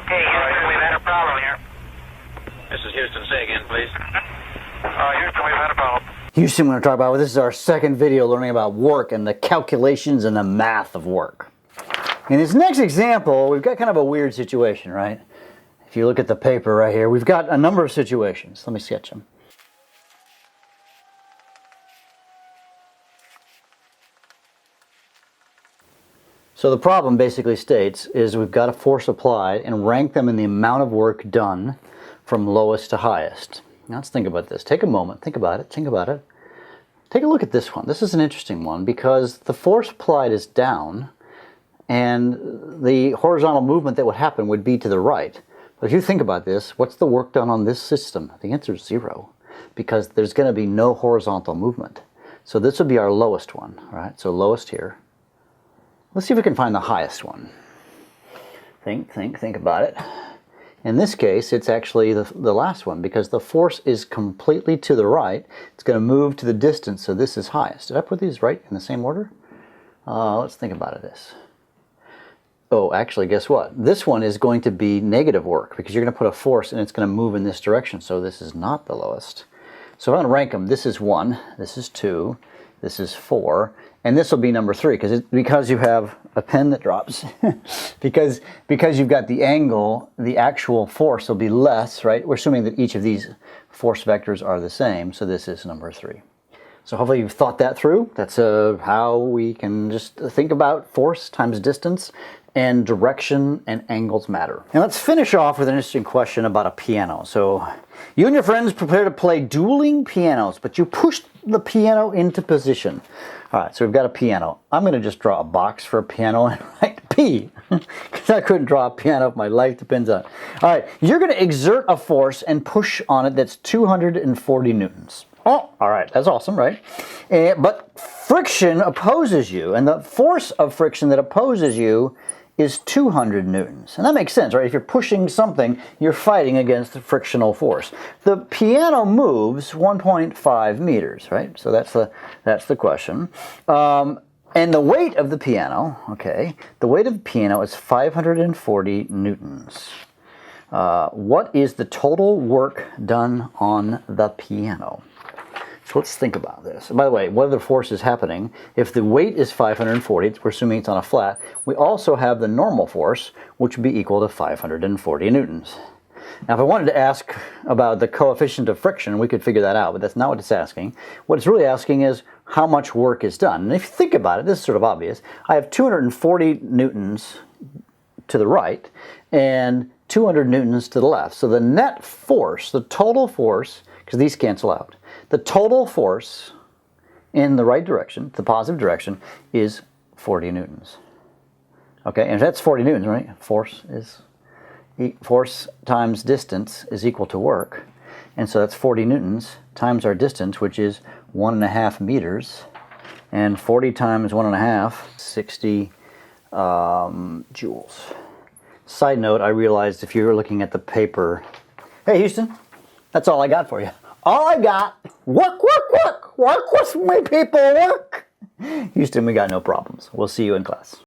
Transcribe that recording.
Okay, Houston, we've had a problem here. This is Houston. Say again, please. Houston, we've had a problem. Houston, we're going to talk about, this is our second video learning about work and the calculations and the math of work. In this next example, we've got kind of a weird situation, right? If you look at the paper right here, we've got a number of situations. Let me sketch them. So the problem basically states is we've got a force applied and rank them in the amount of work done from lowest to highest. Now let's think about this. Take a moment, think about it, think about it. Take a look at this one. This is an interesting one because the force applied is down and the horizontal movement that would happen would be to the right. But if you think about this, what's the work done on this system? The answer is 0 because there's going to be no horizontal movement. So this would be our lowest one, right? So lowest here. Let's see if we can find the highest one. Think about it. In this case, it's actually the last one because the force is completely to the right. It's going to move to the distance, so this is highest. Did I put these right in the same order? Let's think about this. Oh, actually, guess what? This one is going to be negative work because you're going to put a force and it's going to move in this direction, so this is not the lowest. So if I'm going to rank them, this is 1, this is 2, this is 4, and this will be number 3 because you have a pen that drops. because you've got the angle, the actual force will be less, right? We're assuming that each of these force vectors are the same, so this is number 3. So hopefully you've thought that through. That's how we can just think about force times distance, and direction and angles matter. And let's finish off with an interesting question about a piano. So you and your friends prepare to play dueling pianos, but you push the piano into position. All right, so we've got a piano. I'm going to just draw a box for a piano and write P, because I couldn't draw a piano if my life depends on it. All right, you're going to exert a force and push on it that's 240 newtons. Oh, all right, that's awesome, right? But friction opposes you, and the force of friction that opposes you is 200 newtons. And that makes sense, right? If you're pushing something, you're fighting against the frictional force. The piano moves 1.5 meters, right? So that's the question. And the weight of the piano, okay, the weight of the piano is 540 newtons. What is the total work done on the piano? So let's think about this. By the way, what are the forces happening? If the weight is 540, we're assuming it's on a flat, we also have the normal force, which would be equal to 540 newtons. Now, if I wanted to ask about the coefficient of friction, we could figure that out, but that's not what it's asking. What it's really asking is how much work is done. And if you think about it, this is sort of obvious. I have 240 newtons to the right and 200 newtons to the left. So the net force, the total force, because these cancel out, the total force in the right direction, the positive direction, is 40 newtons. Okay, and that's 40 newtons, right? Force times distance is equal to work. And so that's 40 newtons times our distance, which is 1.5 meters. And 40 times 1.5, 60 joules. Side note, I realized if you were looking at the paper, hey Houston, that's all I got for you. All I got, work with my people, work. Houston, we got no problems. We'll see you in class.